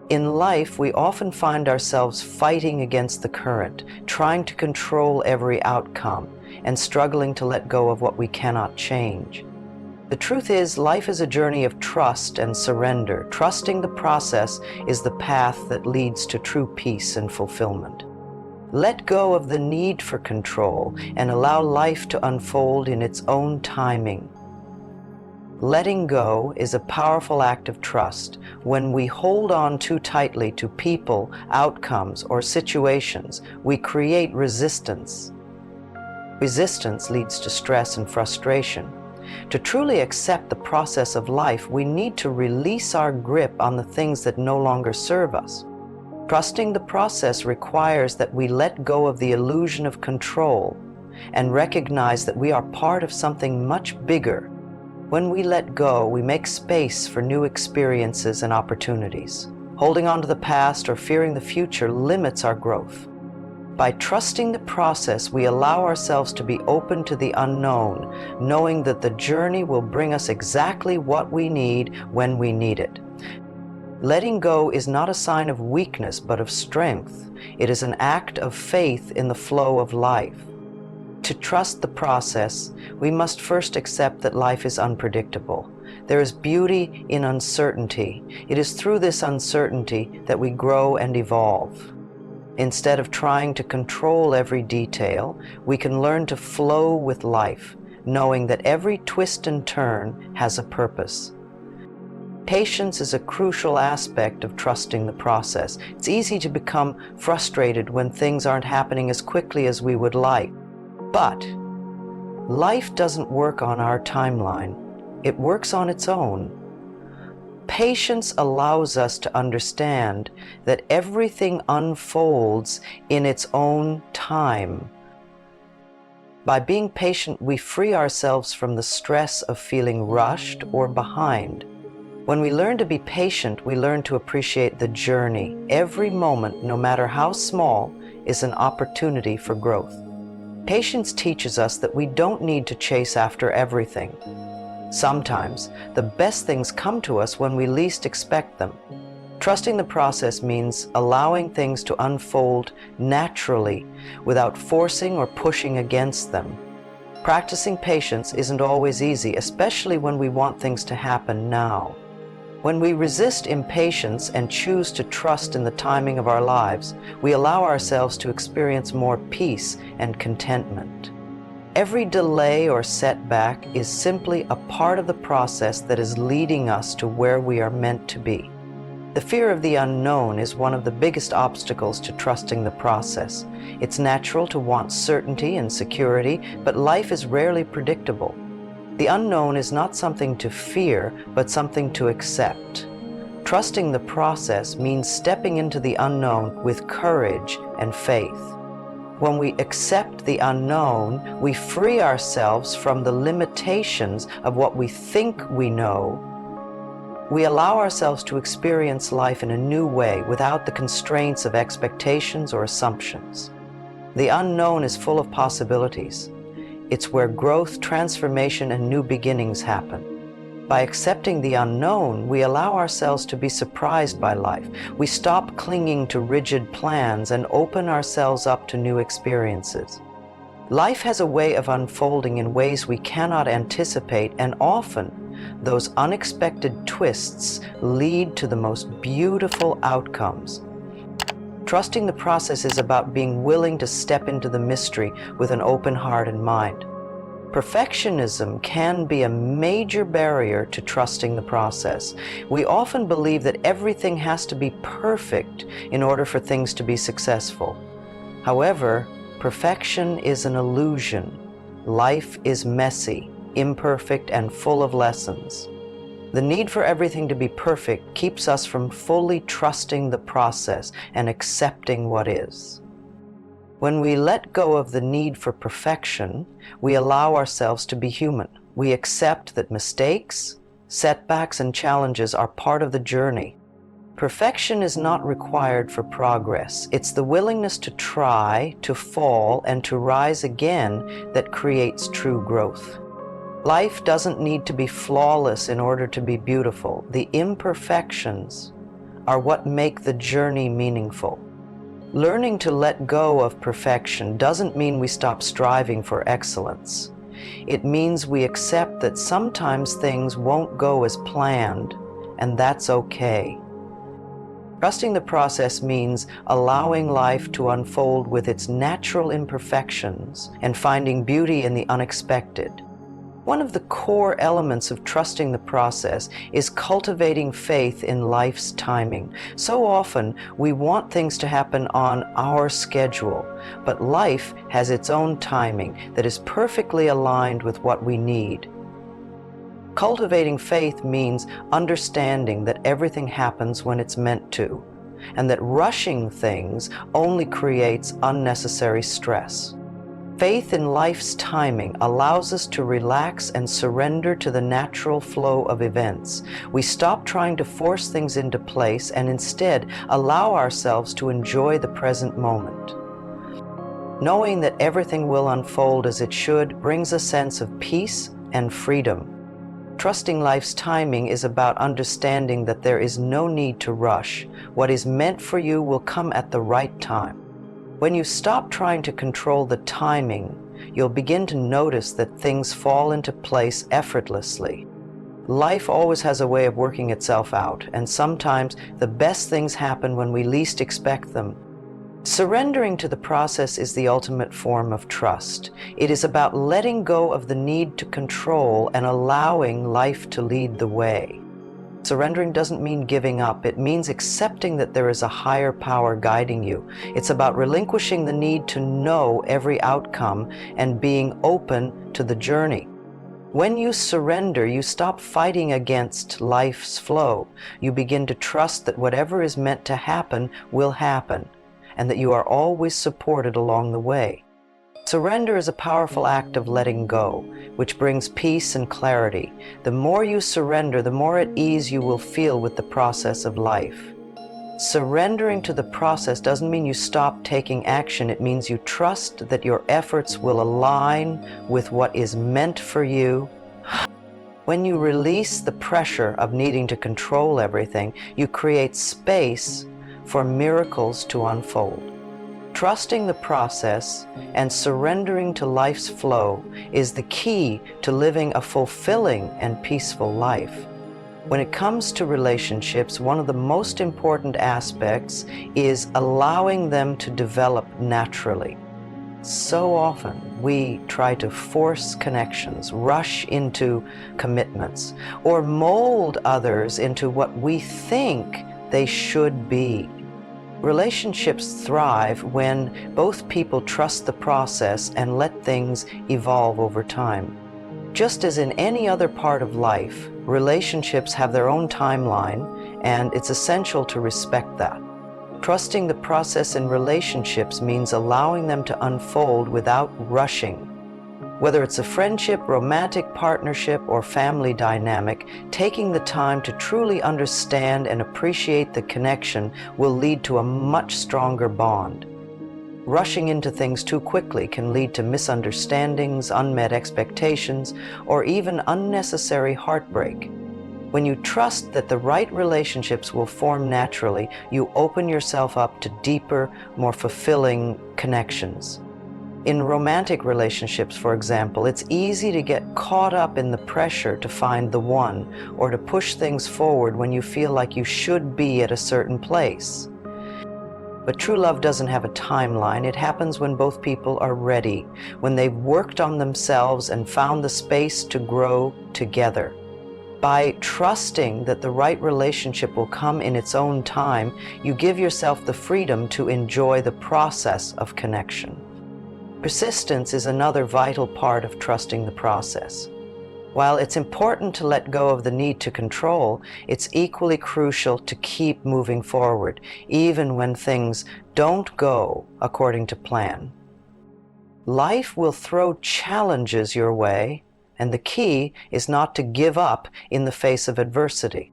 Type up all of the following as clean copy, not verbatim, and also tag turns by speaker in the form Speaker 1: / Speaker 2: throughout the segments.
Speaker 1: In life, we often find ourselves fighting against the current, trying to control every outcome, and struggling to let go of what we cannot change. The truth is, life is a journey of trust and surrender. Trusting the process is the path that leads to true peace and fulfillment. Let go of the need for control and allow life to unfold in its own timing. Letting go is a powerful act of trust. When we hold on too tightly to people, outcomes, or situations, we create resistance. Resistance leads to stress and frustration. To truly accept the process of life, we need to release our grip on the things that no longer serve us. Trusting the process requires that we let go of the illusion of control and recognize that we are part of something much bigger. When we let go, we make space for new experiences and opportunities. Holding on to the past or fearing the future limits our growth. By trusting the process, we allow ourselves to be open to the unknown, knowing that the journey will bring us exactly what we need when we need it. Letting go is not a sign of weakness, but of strength. It is an act of faith in the flow of life. To trust the process, we must first accept that life is unpredictable. There is beauty in uncertainty. It is through this uncertainty that we grow and evolve. Instead of trying to control every detail, we can learn to flow with life, knowing that every twist and turn has a purpose. Patience is a crucial aspect of trusting the process. It's easy to become frustrated when things aren't happening as quickly as we would like. But life doesn't work on our timeline. It works on its own. Patience allows us to understand that everything unfolds in its own time. By being patient, we free ourselves from the stress of feeling rushed or behind. When we learn to be patient, we learn to appreciate the journey. Every moment, no matter how small, is an opportunity for growth. Patience teaches us that we don't need to chase after everything. Sometimes, the best things come to us when we least expect them. Trusting the process means allowing things to unfold naturally without forcing or pushing against them. Practicing patience isn't always easy, especially when we want things to happen now. When we resist impatience and choose to trust in the timing of our lives, we allow ourselves to experience more peace and contentment. Every delay or setback is simply a part of the process that is leading us to where we are meant to be. The fear of the unknown is one of the biggest obstacles to trusting the process. It's natural to want certainty and security, but life is rarely predictable. The unknown is not something to fear, but something to accept. Trusting the process means stepping into the unknown with courage and faith. When we accept the unknown, we free ourselves from the limitations of what we think we know. We allow ourselves to experience life in a new way without the constraints of expectations or assumptions. The unknown is full of possibilities. It's where growth, transformation, and new beginnings happen. By accepting the unknown, we allow ourselves to be surprised by life. We stop clinging to rigid plans and open ourselves up to new experiences. Life has a way of unfolding in ways we cannot anticipate, and often those unexpected twists lead to the most beautiful outcomes. Trusting the process is about being willing to step into the mystery with an open heart and mind. Perfectionism can be a major barrier to trusting the process. We often believe that everything has to be perfect in order for things to be successful. However, perfection is an illusion. Life is messy, imperfect, and full of lessons. The need for everything to be perfect keeps us from fully trusting the process and accepting what is. When we let go of the need for perfection, we allow ourselves to be human. We accept that mistakes, setbacks, and challenges are part of the journey. Perfection is not required for progress. It's the willingness to try, to fall, and to rise again that creates true growth. Life doesn't need to be flawless in order to be beautiful. The imperfections are what make the journey meaningful. Learning to let go of perfection doesn't mean we stop striving for excellence. It means we accept that sometimes things won't go as planned, and that's okay. Trusting the process means allowing life to unfold with its natural imperfections and finding beauty in the unexpected. One of the core elements of trusting the process is cultivating faith in life's timing. So often, we want things to happen on our schedule, but life has its own timing that is perfectly aligned with what we need. Cultivating faith means understanding that everything happens when it's meant to, and that rushing things only creates unnecessary stress. Faith in life's timing allows us to relax and surrender to the natural flow of events. We stop trying to force things into place and instead allow ourselves to enjoy the present moment. Knowing that everything will unfold as it should brings a sense of peace and freedom. Trusting life's timing is about understanding that there is no need to rush. What is meant for you will come at the right time. When you stop trying to control the timing, you'll begin to notice that things fall into place effortlessly. Life always has a way of working itself out, and sometimes the best things happen when we least expect them. Surrendering to the process is the ultimate form of trust. It is about letting go of the need to control and allowing life to lead the way. Surrendering doesn't mean giving up. It means accepting that there is a higher power guiding you. It's about relinquishing the need to know every outcome and being open to the journey. When you surrender, you stop fighting against life's flow. You begin to trust that whatever is meant to happen will happen, and that you are always supported along the way. Surrender is a powerful act of letting go, which brings peace and clarity. The more you surrender, the more at ease you will feel with the process of life. Surrendering to the process doesn't mean you stop taking action. It means you trust that your efforts will align with what is meant for you. When you release the pressure of needing to control everything, you create space for miracles to unfold. Trusting the process and surrendering to life's flow is the key to living a fulfilling and peaceful life. When it comes to relationships, one of the most important aspects is allowing them to develop naturally. So often we try to force connections, rush into commitments, or mold others into what we think they should be. Relationships thrive when both people trust the process and let things evolve over time. Just as in any other part of life, relationships have their own timeline, and it's essential to respect that. Trusting the process in relationships means allowing them to unfold without rushing. Whether it's a friendship, romantic partnership, or family dynamic, taking the time to truly understand and appreciate the connection will lead to a much stronger bond. Rushing into things too quickly can lead to misunderstandings, unmet expectations, or even unnecessary heartbreak. When you trust that the right relationships will form naturally, you open yourself up to deeper, more fulfilling connections. In romantic relationships, for example, it's easy to get caught up in the pressure to find the one or to push things forward when you feel like you should be at a certain place. But true love doesn't have a timeline. It happens when both people are ready, when they've worked on themselves and found the space to grow together. By trusting that the right relationship will come in its own time, you give yourself the freedom to enjoy the process of connection. Persistence is another vital part of trusting the process. While it's important to let go of the need to control, it's equally crucial to keep moving forward, even when things don't go according to plan. Life will throw challenges your way, and the key is not to give up in the face of adversity.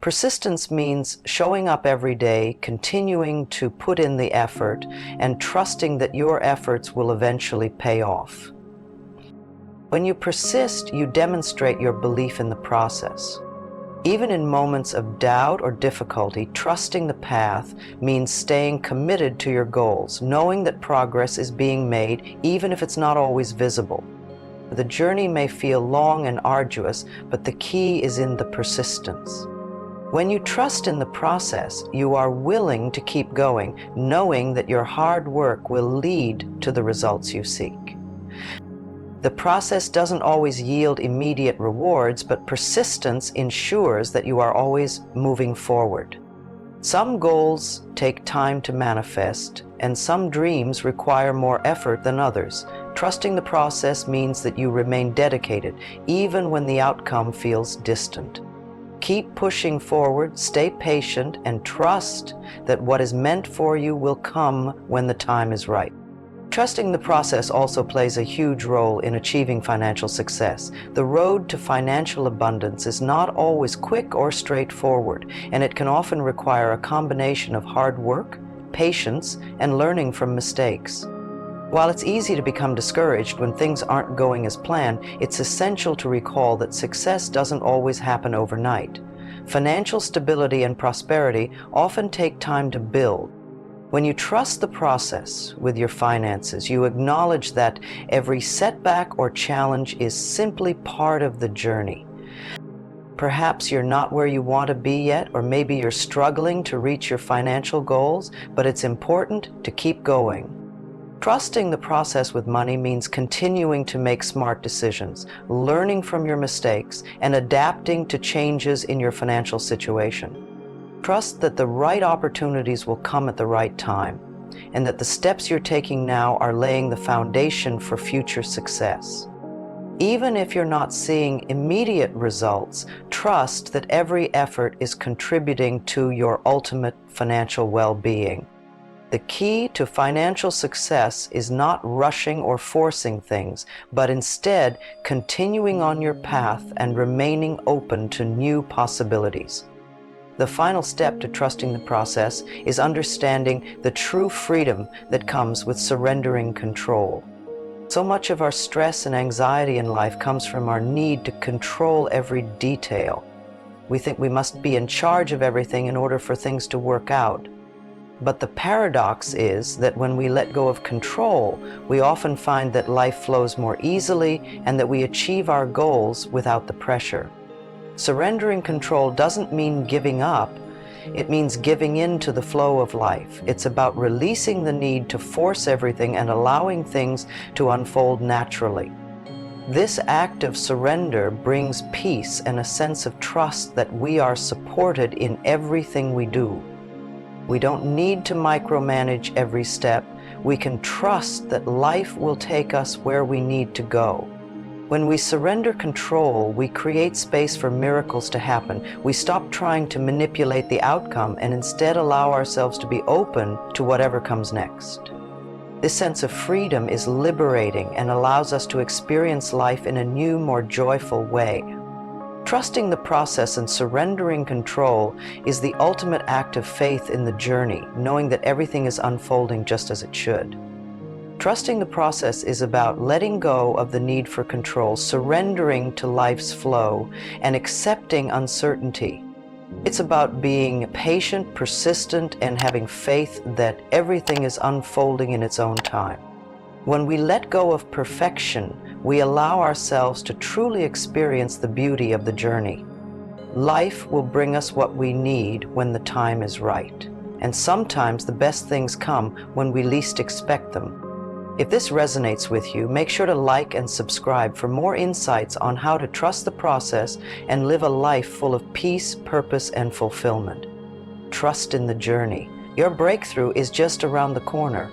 Speaker 1: Persistence means showing up every day, continuing to put in the effort, and trusting that your efforts will eventually pay off. When you persist, you demonstrate your belief in the process. Even in moments of doubt or difficulty, trusting the path means staying committed to your goals, knowing that progress is being made even if it's not always visible. The journey may feel long and arduous, but the key is in the persistence. When you trust in the process, you are willing to keep going, knowing that your hard work will lead to the results you seek. The process doesn't always yield immediate rewards, but persistence ensures that you are always moving forward. Some goals take time to manifest, and some dreams require more effort than others. Trusting the process means that you remain dedicated, even when the outcome feels distant. Keep pushing forward, stay patient, and trust that what is meant for you will come when the time is right. Trusting the process also plays a huge role in achieving financial success. The road to financial abundance is not always quick or straightforward, and it can often require a combination of hard work, patience, and learning from mistakes. While it's easy to become discouraged when things aren't going as planned, it's essential to recall that success doesn't always happen overnight. Financial stability and prosperity often take time to build. When you trust the process with your finances, you acknowledge that every setback or challenge is simply part of the journey. Perhaps you're not where you want to be yet, or maybe you're struggling to reach your financial goals, but it's important to keep going. Trusting the process with money means continuing to make smart decisions, learning from your mistakes, and adapting to changes in your financial situation. Trust that the right opportunities will come at the right time, and that the steps you're taking now are laying the foundation for future success. Even if you're not seeing immediate results, trust that every effort is contributing to your ultimate financial well-being. The key to financial success is not rushing or forcing things, but instead continuing on your path and remaining open to new possibilities. The final step to trusting the process is understanding the true freedom that comes with surrendering control. So much of our stress and anxiety in life comes from our need to control every detail. We think we must be in charge of everything in order for things to work out. But the paradox is that when we let go of control, we often find that life flows more easily and that we achieve our goals without the pressure. Surrendering control doesn't mean giving up. It means giving in to the flow of life. It's about releasing the need to force everything and allowing things to unfold naturally. This act of surrender brings peace and a sense of trust that we are supported in everything we do. We don't need to micromanage every step. We can trust that life will take us where we need to go. When we surrender control, we create space for miracles to happen. We stop trying to manipulate the outcome and instead allow ourselves to be open to whatever comes next. This sense of freedom is liberating and allows us to experience life in a new, more joyful way. Trusting the process and surrendering control is the ultimate act of faith in the journey, knowing that everything is unfolding just as it should. Trusting the process is about letting go of the need for control, surrendering to life's flow, and accepting uncertainty. It's about being patient, persistent, and having faith that everything is unfolding in its own time. When we let go of perfection, we allow ourselves to truly experience the beauty of the journey. Life will bring us what we need when the time is right. And sometimes the best things come when we least expect them. If this resonates with you, make sure to like and subscribe for more insights on how to trust the process and live a life full of peace, purpose, and fulfillment. Trust in the journey. Your breakthrough is just around the corner.